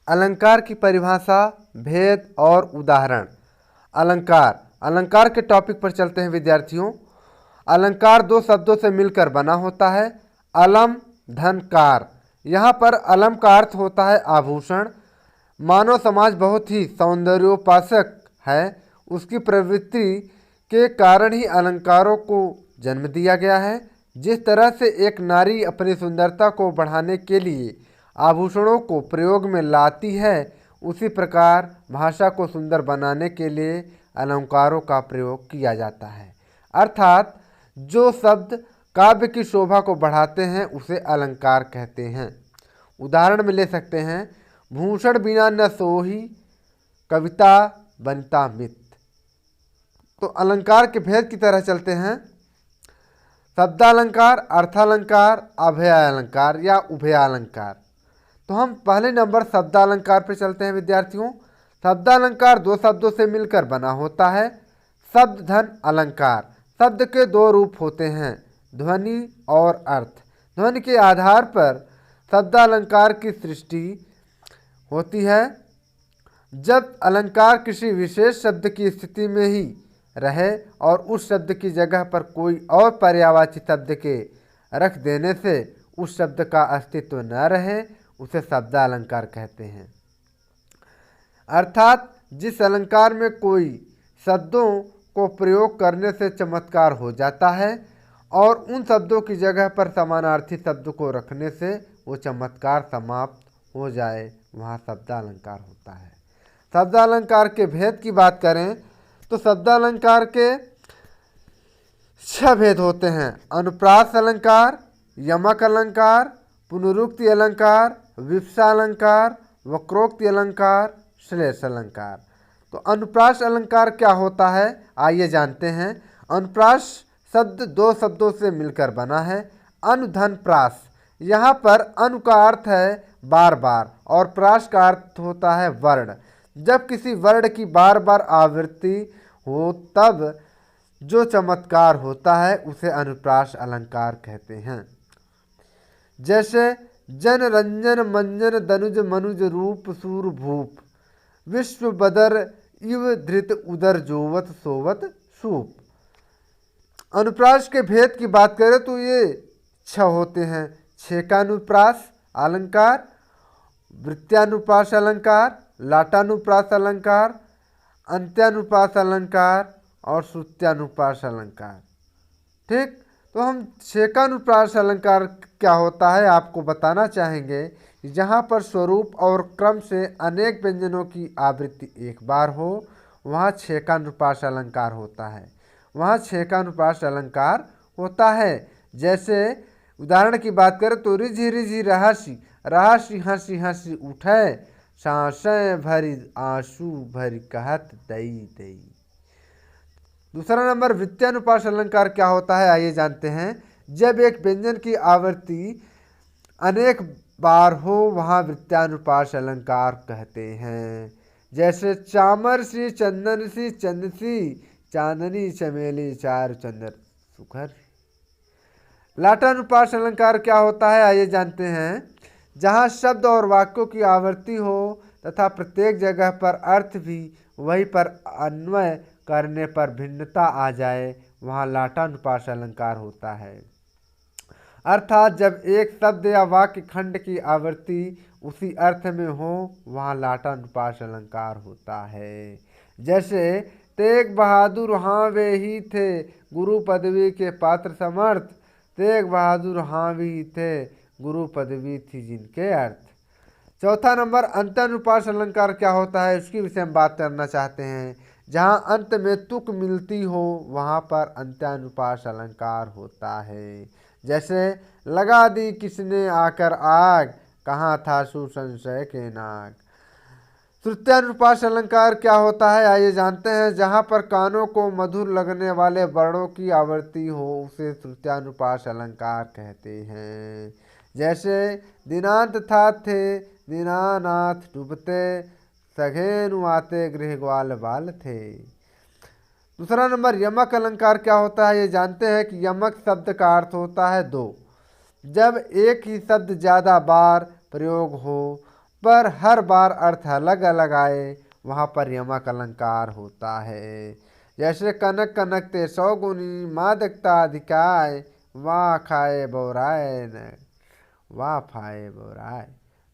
अलंकार की परिभाषा, भेद और उदाहरण। अलंकार अलंकार के टॉपिक पर चलते हैं विद्यार्थियों। अलंकार दो शब्दों से मिलकर बना होता है, अलम धन कार। यहाँ पर अलम का अर्थ होता है आभूषण। मानव समाज बहुत ही सौंदर्योपासक है। उसकी प्रवृत्ति के कारण ही अलंकारों को जन्म दिया गया है। जिस तरह से एक नारी अपनी सुंदरता को बढ़ाने के लिए आभूषणों को प्रयोग में लाती है, उसी प्रकार भाषा को सुंदर बनाने के लिए अलंकारों का प्रयोग किया जाता है। अर्थात जो शब्द काव्य की शोभा को बढ़ाते हैं उसे अलंकार कहते हैं। उदाहरण में ले सकते हैं, भूषण बिना न सोही, कविता बनिता मित। तो अलंकार के भेद की तरह चलते हैं। शब्दालंकार, अर्थालंकार, अभयालंकार या उभयालंकार। तो हम पहले नंबर शब्दालंकार पर चलते हैं विद्यार्थियों। शब्दालंकार दो शब्दों से मिलकर बना होता है। शब्द धन अलंकार। शब्द के दो रूप होते हैं, ध्वनि और अर्थ। ध्वनि के आधार पर शब्दालंकार की सृष्टि होती है। जब अलंकार किसी विशेष शब्द की स्थिति में ही रहे और उस शब्द की जगह पर कोई और पर्यायवाची शब्द के रख देने से उस शब्द का अस्तित्व न रहे, उसे शब्दालंकार कहते हैं। अर्थात जिस अलंकार में कोई शब्दों को प्रयोग करने से चमत्कार हो जाता है और उन शब्दों की जगह पर समानार्थी शब्द को रखने से वो चमत्कार समाप्त हो जाए, वहाँ शब्दालंकार होता है। शब्दालंकार के भेद की बात करें तो शब्दालंकार के 6 भेद होते हैं। अनुप्रास अलंकार, यमक अलंकार, पुनरुक्ति अलंकार, विवक्षा अलंकार, वक्रोक्ति अलंकार, श्लेष अलंकार। तो अनुप्रास अलंकार क्या होता है, आइए जानते हैं। अनुप्रास शब्द दो शब्दों से मिलकर बना है। अनु धन प्रास। यहाँ पर अनु का अर्थ है बार बार और प्रास का अर्थ होता है वर्ण। जब किसी वर्ण की बार बार आवृत्ति हो तब जो चमत्कार होता है उसे अनुप्रास अलंकार कहते हैं। जैसे जन रंजन मंजन दनुज मनुज रूप सूर भूप, विश्व बदर इव धृत उदर जोवत सोवत सूप। अनुप्रास के भेद की बात करें तो ये 6 होते हैं। छेकानुप्रास अलंकार, वृत्त्यानुप्रास अलंकार, लाटानुप्रास अलंकार, अंत्यानुप्रास अलंकार और श्रुत्यानुप्रास अलंकार। ठीक, तो हम छेकानुप्रास अलंकार क्या होता है आपको बताना चाहेंगे। जहाँ पर स्वरूप और क्रम से अनेक व्यंजनों की आवृत्ति एक बार हो, वहाँ छेकानुप्रास अलंकार होता है। वहाँ छेकानुप्रास अलंकार होता है। जैसे उदाहरण की बात करें तो रिझी रिझी रहसी, रहसी हंसी हंसी उठे, सांसें भरी आंसू भरी कहत दई दई। दूसरा नंबर वृत्त्यानुप्रास अलंकार क्या होता है, आइए जानते हैं। जब एक व्यंजन की आवृत्ति अनेक बार हो, वहाँ वृत्त्यानुप्रास अलंकार कहते हैं। जैसे चामर सी चंदन सी चंद सी, चांदनी चमेली चार चंदन सुखर। लाटानुप्रास अलंकार क्या होता है, आइए जानते हैं। जहाँ शब्द और वाक्यों की आवृत्ति हो तथा प्रत्येक जगह पर अर्थ भी वही पर अन्वय करने पर भिन्नता आ जाए, वहाँ लाटानुप्रास अलंकार होता है। अर्थात जब एक शब्द या वाक्य खंड की आवृत्ति उसी अर्थ में हो, वहाँ लाटानुप्रास अलंकार होता है। जैसे तेग बहादुर हाँ वे ही थे, गुरु पदवी के पात्र समर्थ, तेग बहादुर हाँ भी थे, गुरु पदवी थी जिनके अर्थ। चौथा नंबर अंत्यानुप्रास अलंकार क्या होता है, उसकी विषय में बात करना चाहते हैं। जहाँ अंत में तुक मिलती हो, वहाँ पर अंत्यानुप्रास अलंकार होता है। जैसे लगा दी किसने आकर आग, कहाँ था सुसंशय के नाग। श्रुत्यानुप्रास अलंकार क्या होता है, आइए जानते हैं। जहाँ पर कानों को मधुर लगने वाले वर्णों की आवृत्ति हो, उसे श्रुत्यानुप्रास अलंकार कहते हैं। जैसे दिनांत था थे, दीनानाथ डूबते, सघेनु आते गृह ग्वाल बाल थे। दूसरा नंबर यमक अलंकार क्या होता है, ये जानते हैं कि यमक शब्द का अर्थ होता है दो। जब एक ही शब्द ज़्यादा बार प्रयोग हो, पर हर बार अर्थ अलग अलग आए वहाँ पर यमक अलंकार होता है। जैसे कनक कनकते 100 गुनी, मादकता अधिकाय, वाह खाए बोराए न वाह फाए बोराए।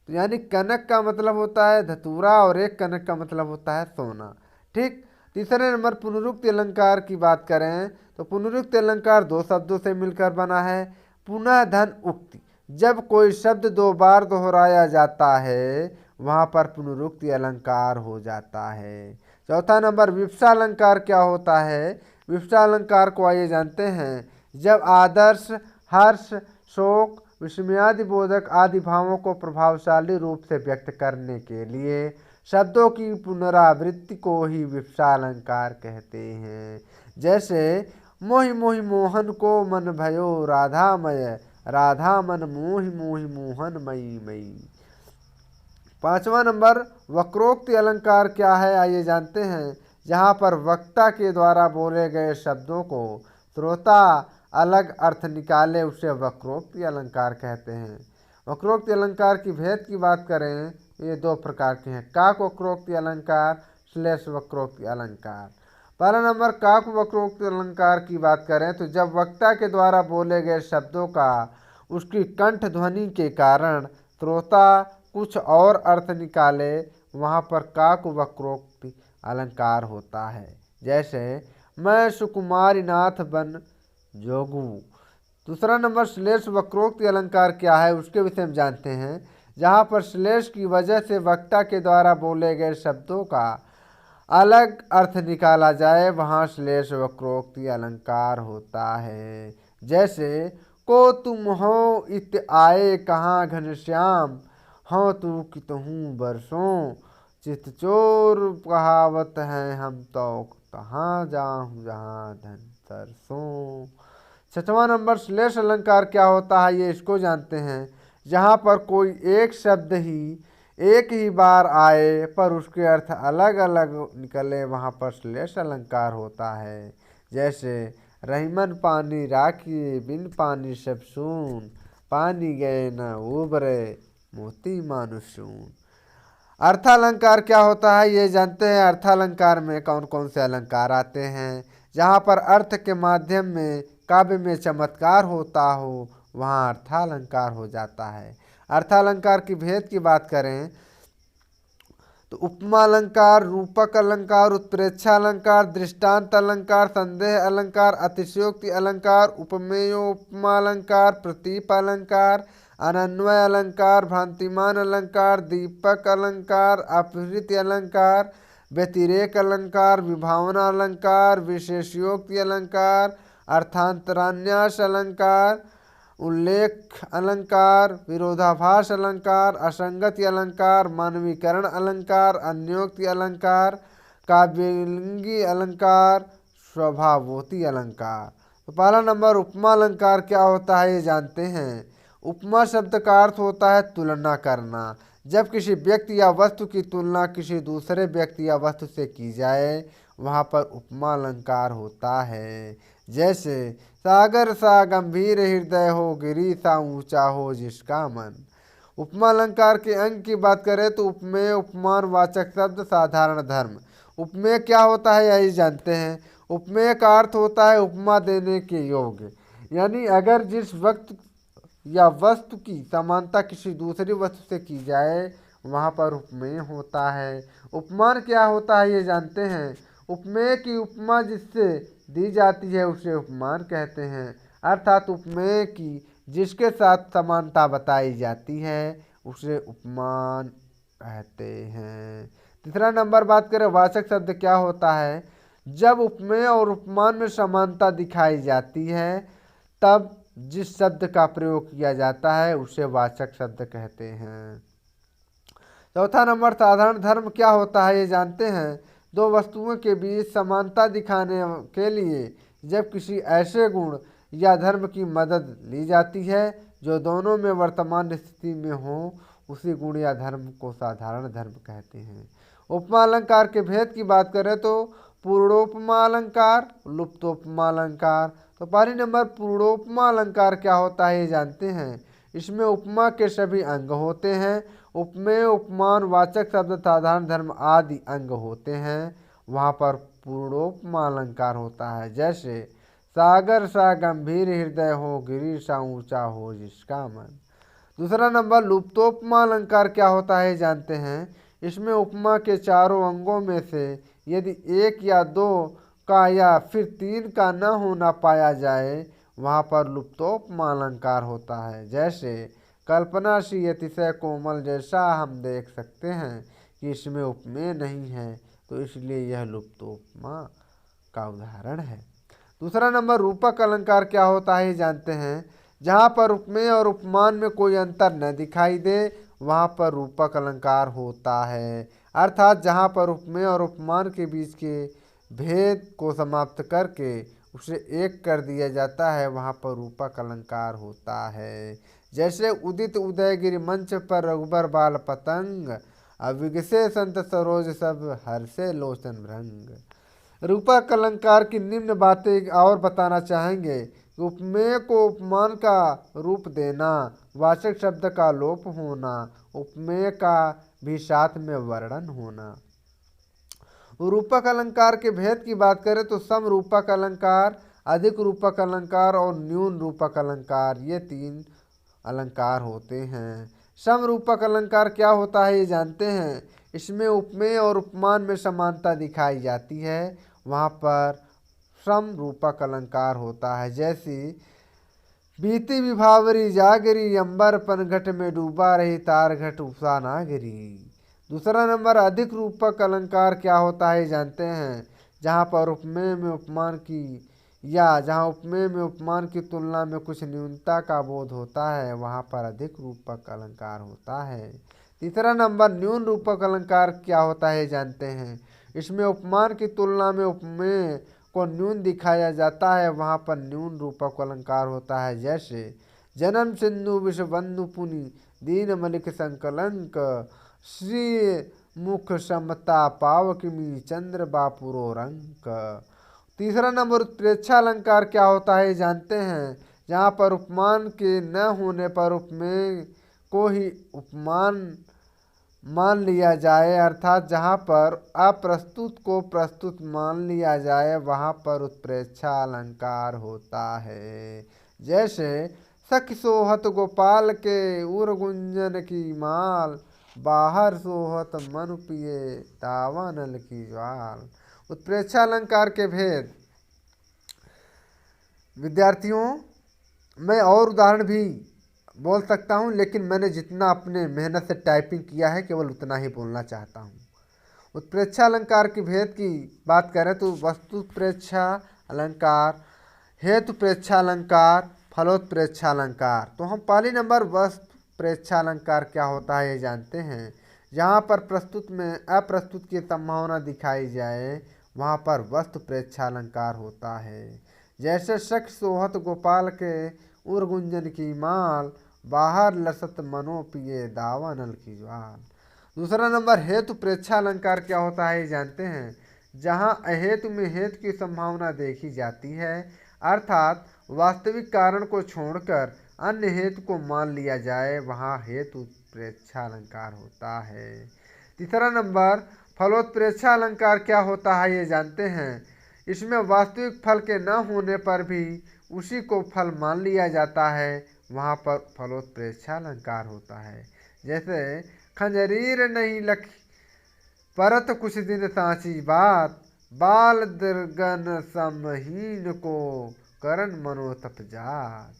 तो यानी कनक का मतलब होता है धतूरा और एक कनक का मतलब होता है सोना। ठीक। तीसरे नंबर पुनरुक्ति अलंकार की बात करें तो पुनरुक्ति अलंकार दो शब्दों से मिलकर बना है। पुनः धन उक्ति, जब कोई शब्द दो बार दोहराया जाता है वहाँ पर पुनरुक्ति अलंकार हो जाता है। चौथा नंबर विवक्षा अलंकार क्या होता है। विवक्षा अलंकार को आइए जानते हैं। जब आदर्श, हर्ष, शोक, विस्मयादि बोधक आदि भावों को प्रभावशाली रूप से व्यक्त करने के लिए शब्दों की पुनरावृत्ति को ही विवक्षा अलंकार कहते हैं। जैसे मोहि मोहि मोहन को मन भयो राधामय, राधा मन मोहि मोहि मोहन मई मई। पांचवा नंबर वक्रोक्ति अलंकार क्या है आइए जानते हैं। जहाँ पर वक्ता के द्वारा बोले गए शब्दों को श्रोता अलग अर्थ निकाले उसे वक्रोक्ति अलंकार कहते हैं। वक्रोक्ति अलंकार की भेद की बात करें ये दो प्रकार के हैं, काक वक्रोक्ति अलंकार / वक्रोक्ति अलंकार। पहला नंबर काक वक्रोक्ति अलंकार की बात करें तो जब वक्ता के द्वारा बोले गए शब्दों का उसकी कंठ ध्वनि के कारण श्रोता कुछ और अर्थ निकाले वहाँ पर काक वक्रोक्ति अलंकार होता है। जैसे मैं सुकुमारी नाथ बन जोगू। दूसरा नंबर / वक्रोक्ति अलंकार क्या है उसके विषय में जानते हैं। जहाँ पर / की वजह से वक्ता के द्वारा बोले गए शब्दों का अलग अर्थ निकाला जाए वहाँ / वक्रोक्ति अलंकार होता है। जैसे को तुम हो इत आए कहाँ घनश्याम, हाँ तू कितहूँ बरसों, चितचोर कहावत है हम तो कहाँ जाऊँ जहाँ धन सरसों। छठवां नंबर / अलंकार क्या होता है ये इसको जानते हैं। जहाँ पर कोई एक शब्द ही एक ही बार आए पर उसके अर्थ अलग अलग निकले वहाँ पर / अलंकार होता है। जैसे रहीमन पानी राखिए बिन पानी सब सून, पानी गए न उबरे मोती मानुसून। अर्थालंकार क्या होता है ये जानते हैं। अर्थालंकार में कौन कौन से अलंकार आते हैं। जहाँ पर अर्थ के माध्यम में काव्य में चमत्कार होता हो वहाँ अर्थालंकार हो जाता है। अर्थालंकार की भेद की बात करें तो उपमा अलंकार, रूपक अलंकार, उत्प्रेक्षा अलंकार, दृष्टांत अलंकार, संदेह अलंकार, अतिशयोक्ति अलंकार, उपमेयोपमा अलंकार, प्रतीप अलंकार, अनन्वय अलंकार, भ्रांतिमान अलंकार, दीपक अलंकार, अपहृति अलंकार, व्यतिरेक अलंकार, विभावना अलंकार, विशेषयोक्ति अलंकार, अर्थांतरान्यास अलंकार, उल्लेख अलंकार, विरोधाभास अलंकार, असंगति अलंकार, मानवीकरण अलंकार, अन्योक्ति अलंकार, काव्यलिंगी अलंकार, स्वभावोति अलंकार। तो पहला नंबर उपमा अलंकार क्या होता है ये जानते हैं। उपमा शब्द का अर्थ होता है तुलना करना। जब किसी व्यक्ति या वस्तु की तुलना किसी दूसरे व्यक्ति या वस्तु से की जाए वहाँ पर उपमा अलंकार होता है। जैसे सागर सा गंभीर हृदय हो, गिरी सा ऊंचा हो जिसका मन। उपमा अलंकार के अंग की बात करें तो उपमेय उपमान वाचक शब्द साधारण धर्म। उपमेय क्या होता है यही जानते हैं। उपमेय का अर्थ होता है उपमा देने के योग्य, यानी अगर जिस वक्त या वस्तु की समानता किसी दूसरी वस्तु से की जाए वहाँ पर उपमेय होता है। उपमान क्या होता है ये जानते हैं। उपमेय की उपमा जिससे दी जाती है उसे उपमान कहते हैं, अर्थात उपमेय की जिसके साथ समानता बताई जाती है उसे उपमान कहते हैं। तीसरा नंबर बात करें वाचक शब्द क्या होता है। जब उपमेय और उपमान में समानता दिखाई जाती है तब जिस शब्द का प्रयोग किया जाता है उसे वाचक शब्द कहते हैं। चौथा नंबर साधारण धर्म क्या होता है ये जानते हैं। दो वस्तुओं के बीच समानता दिखाने के लिए जब किसी ऐसे गुण या धर्म की मदद ली जाती है जो दोनों में वर्तमान स्थिति में हो उसी गुण या धर्म को साधारण धर्म कहते हैं। उपमा अलंकार के भेद की बात करें तो पूर्णोपमा अलंकार, लुप्तोपमा अलंकार। तो पहले नंबर पूर्णोपमा अलंकार क्या होता है ये जानते हैं। इसमें उपमा के सभी अंग होते हैं। उपमेय उपमान वाचक शब्द साधारण धर्म आदि अंग होते हैं, वहाँ पर पूर्णोपमा अलंकार होता है। जैसे सागर सा गंभीर हृदय हो, गिरी सा ऊंचा हो जिसका मन। दूसरा नंबर लुप्तोपमा अलंकार क्या होता है जानते हैं। इसमें उपमा के चारों अंगों में से यदि एक या दो का या फिर तीन का न होना पाया जाए, वहाँ पर लुप्तोपमा अलंकार होता है। जैसे कल्पना सी अतिशय कोमल जैसा हम देख सकते हैं कि इसमें उपमेय नहीं है, तो इसलिए यह लुप्तोपमा का उदाहरण है। दूसरा नंबर रूपक अलंकार क्या होता है जानते हैं। जहाँ पर उपमेय और उपमान में कोई अंतर न दिखाई दे, वहाँ पर रूपक अलंकार होता है। अर्थात जहाँ पर उपमेय और उपमान के बीच के भेद को समाप्त करके उसे एक कर दिया जाता है, वहाँ पर रूपक अलंकार होता है। जैसे उदित उदयगिरि मंच पर रघुबर बाल पतंग, अविगसे संत सरोज सब हर्षे लोचन भृंग। रूपक अलंकार की निम्न बातें और बताना चाहेंगे। उपमेय को उपमान का रूप देना, वाचक शब्द का लोप होना, उपमेय का भी साथ में वर्णन होना। रूपक अलंकार के भेद की बात करें तो सम रूपक अलंकार, अधिक रूपक अलंकार और न्यून रूपक अलंकार, ये तीन अलंकार होते हैं। सम रूपक अलंकार क्या होता है ये जानते हैं। इसमें उपमेय और उपमान में समानता दिखाई जाती है, वहाँ पर सम रूपक अलंकार होता है। जैसे बीती विभावरी जागरी, अंबर पनघट में डूबा रही तार घट उषा ना गिरी। दूसरा नंबर अधिक रूपक अलंकार क्या होता है जानते हैं। जहाँ पर उपमेय में उपमान की या जहाँ उपमेय में उपमान की तुलना में कुछ न्यूनता का बोध होता है, वहाँ पर अधिक रूपक अलंकार होता है। तीसरा नंबर न्यून रूपक अलंकार क्या होता है जानते हैं। इसमें उपमान की तुलना में उपमेय को न्यून दिखाया जाता है, वहाँ पर न्यून रूपक अलंकार होता है। जैसे जन्म सिंधु विषबंधु पुनि दीन मलिक संकलंक, श्री मुख समता पावकिमी चंद्र बापुरो रंक। तीसरा नंबर उत्प्रेक्षा अलंकार क्या होता है जानते हैं। जहाँ पर उपमान के न होने पर उपमेय को ही उपमान मान लिया जाए, अर्थात जहाँ पर अप्रस्तुत को प्रस्तुत मान लिया जाए, वहाँ पर उत्प्रेक्षा अलंकार होता है। जैसे सखी सोहत गोपाल के उर गुंजन की माल, बाहर सोहत मनु पिए दावा नल की ज्वाल। उत्प्रेक्षा अलंकार के भेद विद्यार्थियों, मैं और उदाहरण भी बोल सकता हूँ, लेकिन मैंने जितना अपने मेहनत से टाइपिंग किया है केवल उतना ही बोलना चाहता हूँ। उत्प्रेक्षा अलंकार की भेद की बात करें तो वस्तुत्प्रेक्षा अलंकार, हेतुप्रेक्षा अलंकार, फलोत्प्रेक्षा अलंकार। तो हम पहले नंबर वस्तुप्रेक्षा अलंकार क्या होता है ये जानते हैं। जहाँ पर प्रस्तुत में अप्रस्तुत की संभावना दिखाई जाए, वहाँ पर वस्तुप्रेक्षा अलंकार होता है। जैसे शख सोहत गोपाल के उर गुंजन की माल, बाहर लसत मनो पिए दावा नल की ज्वाल। दूसरा नंबर हेतु प्रेक्षा अलंकार क्या होता है ये जानते हैं। जहाँ अहेतु में हेतु की संभावना देखी जाती है, अर्थात वास्तविक कारण को छोड़कर अन्य हेतु को मान लिया जाए, वहाँ हेतु प्रेक्षा अलंकार होता है। तीसरा नंबर फलोत्प्रेक्षा अलंकार क्या होता है ये जानते हैं। इसमें वास्तविक फल के न होने पर भी उसी को फल मान लिया जाता है, वहाँ पर फलोत्प्रेक्षा अलंकार होता है। जैसे खंजरीर नहीं लखी परत कुछ दिन सांची बात, बाल दर्गन समहीन को करण मनोतप जात।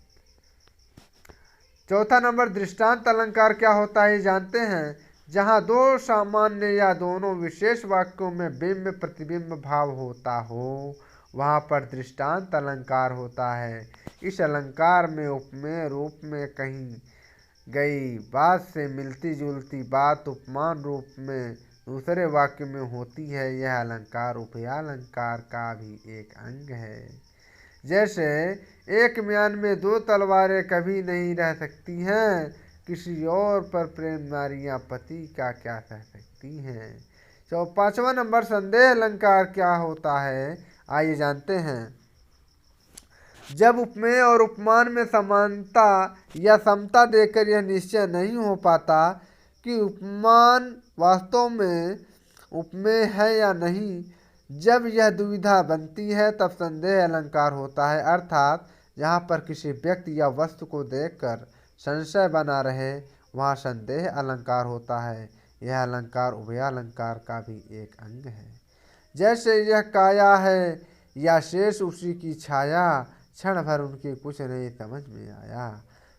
चौथा नंबर दृष्टांत अलंकार क्या होता है जानते हैं। जहाँ दो सामान्य या दोनों विशेष वाक्यों में बिंब प्रतिबिंब भाव होता हो, वहाँ पर दृष्टांत अलंकार होता है। इस अलंकार में उपमेय रूप में कही गई बात से मिलती जुलती बात उपमान रूप में दूसरे वाक्य में होती है, यह अलंकार उभयालंकार का भी एक अंग है। जैसे एक म्यान में दो तलवारें कभी नहीं रह सकती हैं, किसी और पर प्रेम नारियां पति का क्या कह सकती हैं। तो पांचवा नंबर संदेह अलंकार क्या होता है आइए जानते हैं। जब उपमेय और उपमान में समानता या समता देकर यह निश्चय नहीं हो पाता कि उपमान वास्तव में उपमेय है या नहीं। जब यह दुविधा बनती है तब संदेह अलंकार होता है, अर्थात जहाँ पर किसी व्यक्ति या वस्तु को देखकर संशय बना रहे वहाँ संदेह अलंकार होता है। यह अलंकार उभयालंकार का भी एक अंग है। जैसे यह काया है या शेष उसी की छाया, क्षण भर उनकी कुछ नहीं समझ में आया।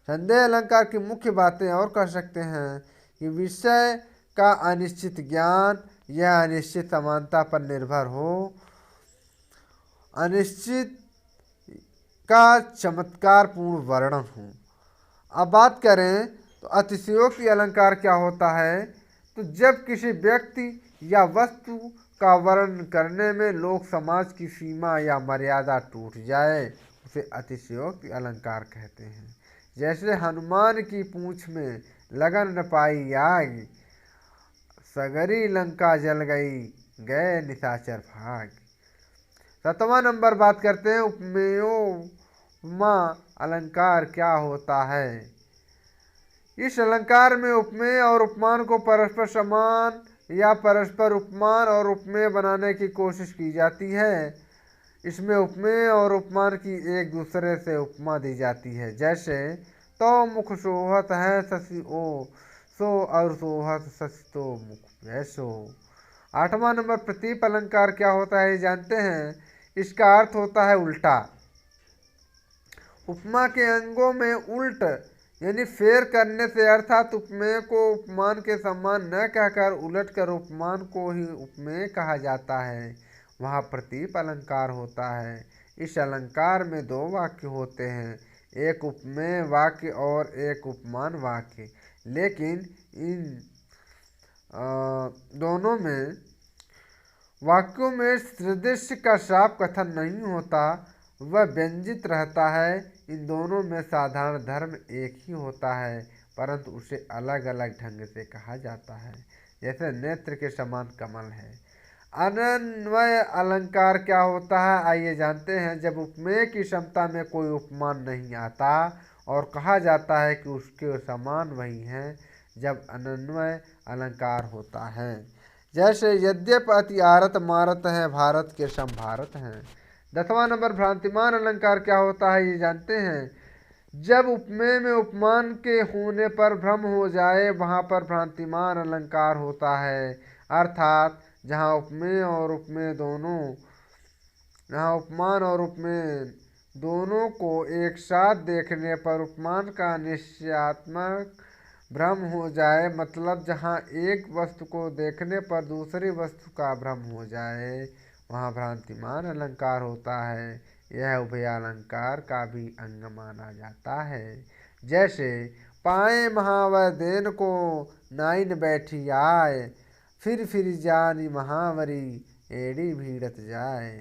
संदेह अलंकार की मुख्य बातें और कह सकते हैं कि विषय का अनिश्चित ज्ञान, यह अनिश्चित समानता पर निर्भर हो, अनिश्चित का चमत्कारपूर्ण वर्णन हो। अब बात करें तो अतिशयोक्ति अलंकार क्या होता है, तो जब किसी व्यक्ति या वस्तु का वर्णन करने में लोक समाज की सीमा या मर्यादा टूट जाए उसे अतिशयोक्ति अलंकार कहते हैं। जैसे हनुमान की पूंछ में लगन न पाई आग, सगरी लंका जल गई, गए निशाचर भाग। 7वां नंबर बात करते हैं उपमेयोपमा अलंकार क्या होता है। इस अलंकार में उपमेय और उपमान को परस्पर समान या परस्पर उपमान और उपमेय बनाने की कोशिश की जाती है। इसमें उपमेय और उपमान की एक दूसरे से उपमा दी जाती है। जैसे तो मुख सोहत है शशि ओ सो और सोहत शशि तो मुख ऐसो। 8वां नंबर प्रतीप अलंकार क्या होता है जानते हैं। इसका अर्थ होता है उल्टा। उपमा के अंगों में उल्ट यानी फेर करने से, अर्थात उपमेय को उपमान के समान न कहकर उलट कर उपमान को ही उपमेय कहा जाता है, वहाँ प्रतीप अलंकार होता है। इस अलंकार में दो वाक्य होते हैं, एक उपमेय वाक्य और एक उपमान वाक्य। लेकिन इन दोनों में वाक्यों में सदृश्य का साफ कथन नहीं होता, वह व्यंजित रहता है। इन दोनों में साधारण धर्म एक ही होता है, परंतु उसे अलग अलग ढंग से कहा जाता है। जैसे नेत्र के समान कमल है। अन्वय अलंकार क्या होता है आइए जानते हैं। जब उपमेय की क्षमता में कोई उपमान नहीं आता और कहा जाता है कि उसके समान वही हैं, जब अन्वय अलंकार होता है। जैसे यद्यप अति आरत मारत है, भारत के सम भारत हैं। 10वां नंबर भ्रांतिमान अलंकार क्या होता है ये जानते हैं। जब उपमेय में उपमान के होने पर भ्रम हो जाए वहाँ पर भ्रांतिमान अलंकार होता है, अर्थात जहाँ उपमेय और उपमेय दोनों जहाँ उपमान और उपमेय दोनों को एक साथ देखने पर उपमान का निश्चयात्मक भ्रम हो जाए, मतलब जहाँ एक वस्तु को देखने पर दूसरी वस्तु का भ्रम हो जाए, वहाँ भ्रांतिमान अलंकार होता है। यह उभयालंकार का भी अंग माना जाता है। जैसे पाए महावर देन को नाइन बैठी आए, फिर जानी महावरी एड़ी भीड़त जाए।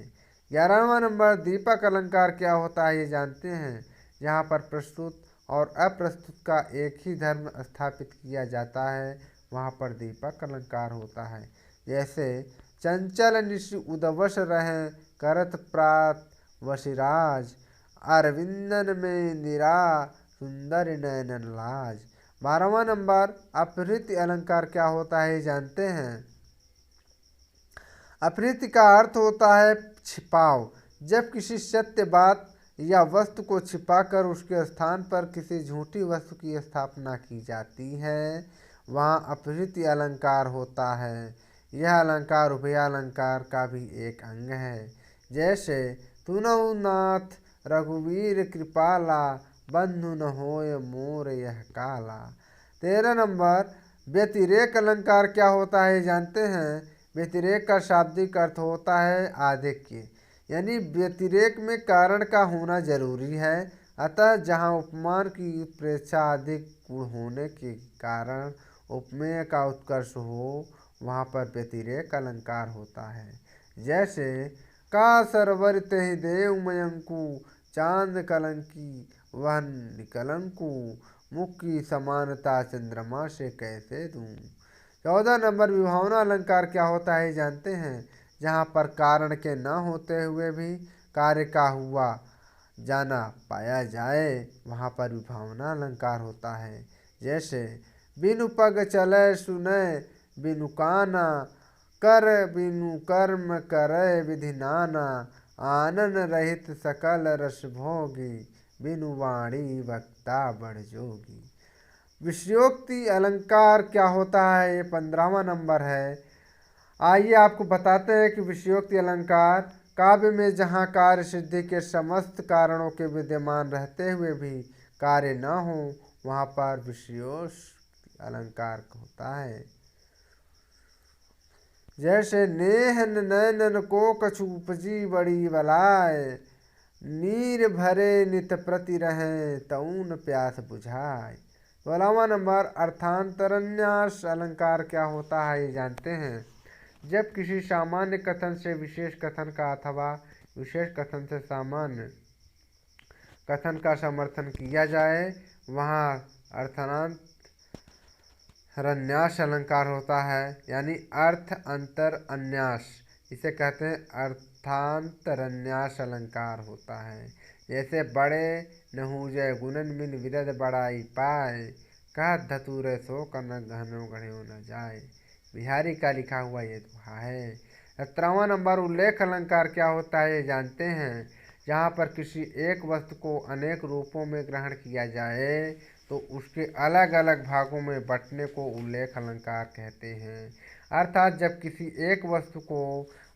11वां नंबर दीपक अलंकार क्या होता है ये जानते हैं। जहाँ पर प्रस्तुत और अप्रस्तुत का एक ही धर्म स्थापित किया जाता है, वहाँ पर दीपक अलंकार होता है। जैसे चंचल निश उदवश रहें, करत प्रात वशिराज, अरविंदन में निरा सुंदर नयनन लाज। 12वां नंबर अपहृत्य अलंकार क्या होता है जानते हैं। अपहृत्य का अर्थ होता है छिपाव। जब किसी सत्य बात या वस्तु को छिपाकर उसके स्थान पर किसी झूठी वस्तु की स्थापना की जाती है, वहाँ अपहृत्य अलंकार होता है। यह अलंकार उभयालंकार का भी एक अंग है। जैसे तुनहु नाथ रघुवीर कृपाला, बंधु न होय मोर यह काला। 13 नंबर व्यतिरेक अलंकार क्या होता है जानते हैं। व्यतिरेक का शाब्दिक अर्थ होता है आधिक्य, यानी व्यतिरेक में कारण का होना जरूरी है। अतः जहाँ उपमान की उत्प्रेक्षा अधिक गुण होने के कारण उपमेय का उत्कर्ष हो, वहाँ पर व्यतिरेक अलंकार होता है। जैसे का सरवर तेहि देव मयंकु, चांद कलंकी वह निकलंकु, मुख की समानता चंद्रमा से कैसे दूं। 14 नंबर विभावना अलंकार क्या होता है जानते हैं। जहाँ पर कारण के न होते हुए भी कार्य का हुआ जाना पाया जाए, वहाँ पर विभावना अलंकार होता है। जैसे बिनु पग चलै सुनय बिनु काना, कर बिनु कर्म करय विधि नाना, आनन रहित सकल रस भोगी, बिनु वाणी वक्ता बढ़ जोगी। विषयोक्ति अलंकार क्या होता है, ये 15वां नंबर है। आइए आपको बताते हैं कि विषयोक्ति अलंकार काव्य में जहाँ कार्य सिद्धि के समस्त कारणों के विद्यमान रहते हुए भी कार्य न हो, वहाँ पर विषयोक्ति अलंकार होता है। जैसे नेहन नैनन को कछु उपजी बड़ी बलाय, नीर भरे नित प्रति रहें तऊन प्यास बुझाए। 16वां नंबर अर्थांतरन्यास अलंकार क्या होता है, ये जानते हैं। जब किसी सामान्य कथन से विशेष कथन का अथवा विशेष कथन से सामान्य कथन का समर्थन किया जाए, वहाँ अर्थांतरन्यास अलंकार होता है, यानी अर्थ अंतर अन्यास, इसे कहते हैं अर्थांतरन्यास अलंकार होता है। जैसे बड़े नहूजय गुणन मिन विरद बड़ाई पाए, कह धतूरे सो कन गहनो गढ़ो न जाए। बिहारी का लिखा हुआ ये दोहा है। 17वां नंबर उल्लेख अलंकार क्या होता है, ये जानते हैं। जहाँ पर किसी एक वस्तु को अनेक रूपों में ग्रहण किया जाए तो उसके अलग अलग भागों में बंटने को उल्लेख अलंकार कहते हैं। अर्थात जब किसी एक वस्तु को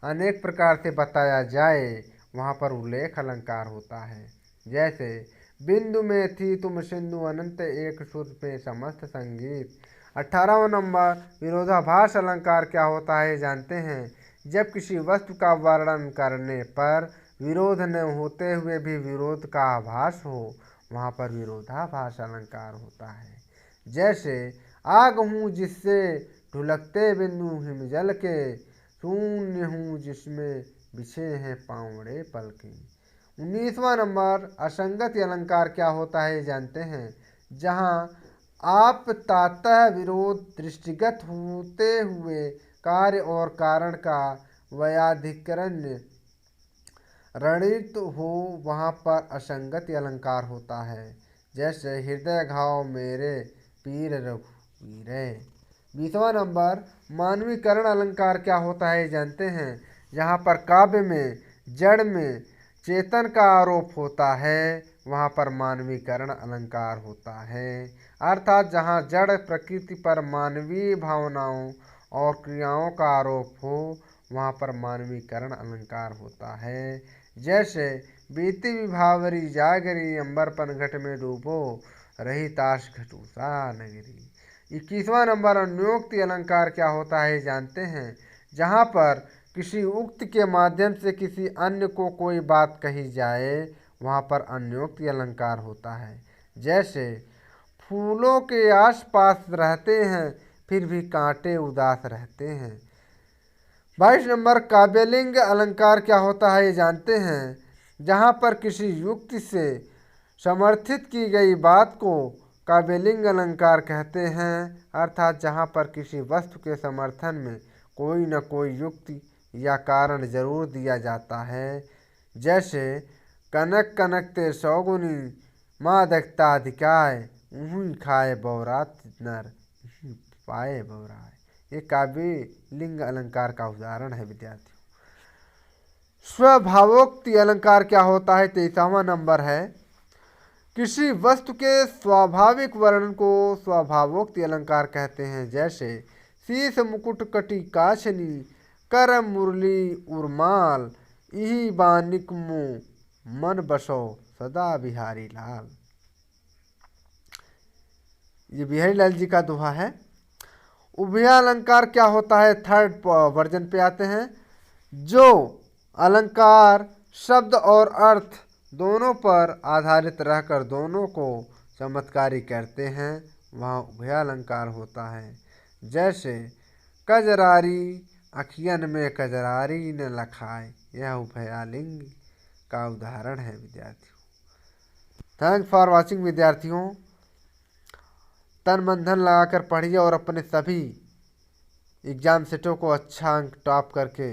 अनेक प्रकार से बताया जाए, वहाँ पर उल्लेख अलंकार होता है। जैसे बिंदु में थी तुम सिंधु अनंत एक सुर पे समस्त संगीत। 18वां नंबर विरोधाभास अलंकार क्या होता है, जानते हैं। जब किसी वस्तु का वर्णन करने पर विरोध न होते हुए भी विरोध का आभास हो, वहाँ पर विरोधाभास अलंकार होता है। जैसे आग हूँ जिससे ढुलकते बिंदु हिमजल के, शून्य हूँ जिसमें बिछे हैं पावड़े पलके। 19वां नंबर असंगति अलंकार क्या होता है, जानते हैं। जहाँ आप तातः विरोध दृष्टिगत होते हुए कार्य और कारण का वैयाधिकरण रणित हो, वहाँ पर असंगति अलंकार होता है। जैसे हृदय घाव मेरे पीर रघुवीरे। 20वां नंबर मानवीकरण अलंकार क्या होता है, जानते हैं। जहाँ पर काव्य में जड़ में चेतन का आरोप होता है, वहाँ पर मानवीकरण अलंकार होता है। अर्थात जहाँ जड़ प्रकृति पर मानवीय भावनाओं और क्रियाओं का आरोप हो, वहाँ पर मानवीकरण अलंकार होता है। जैसे बीती विभावरी जागरी, अंबर पनघट में डूबो रही ताश घटूसा नगरी। 21वां नंबर अन्योक्ति अलंकार क्या होता है, जानते हैं। जहाँ पर किसी उक्ति के माध्यम से किसी अन्य को कोई बात कही जाए, वहाँ पर अन्योक्ति अलंकार होता है। जैसे फूलों के आसपास रहते हैं फिर भी कांटे उदास रहते हैं। 22 नंबर काव्यलिंग अलंकार क्या होता है, ये जानते हैं। जहाँ पर किसी युक्ति से समर्थित की गई बात को काव्यलिंग अलंकार कहते हैं। अर्थात जहाँ पर किसी वस्तु के समर्थन में कोई न कोई युक्ति या कारण जरूर दिया जाता है। जैसे कनक कनकते सौगुनी माँ दखता अधिकाय, ऊही खाए बौरात नर पाए बौराय। ये काव्य लिंग अलंकार का उदाहरण है विद्यार्थियों। स्वभावोक्ति अलंकार क्या होता है, 23वां नंबर है। किसी वस्तु के स्वाभाविक वर्णन को स्वभावोक्ति अलंकार कहते हैं। जैसे शीश मुकुट कटी काछनी, कर मुरली उर्माल, इही बानिक मुँह मन बसो सदा बिहारी लाल। ये बिहारी लाल जी का दोहा है। उभयालंकार क्या होता है, 3rd वर्जन पे आते हैं। जो अलंकार शब्द और अर्थ दोनों पर आधारित रहकर दोनों को चमत्कारी करते हैं, वहाँ उभयालंकार होता है। जैसे कजरारी अखियन में कजरारी न लखाए, यह उभयालिंग का उदाहरण है विद्यार्थियों। थैंक्स फॉर वॉचिंग विद्यार्थियों। तन मन धन लगाकर पढ़िए और अपने सभी एग्जाम सेटों को अच्छा अंक टॉप करके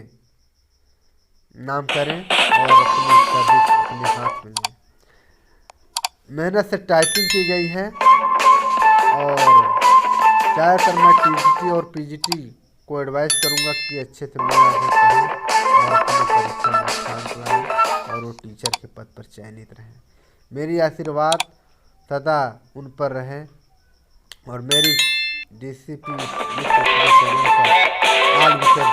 नाम करें और अपनी सर्विस अपने हाथ में लें। मेहनत से टाइपिंग की गई है और ज़्यादातर मैं टीजीटी और पीजीटी को एडवाइस करूँगा कि अच्छे से मन लगा पढ़ें और अपनी परीक्षा में शांत रहें और वो टीचर के पद पर चयनित रहें। मेरी आशीर्वाद सदा उन पर रहे और मेरी डीसीपी चैनल पर ऑल विषय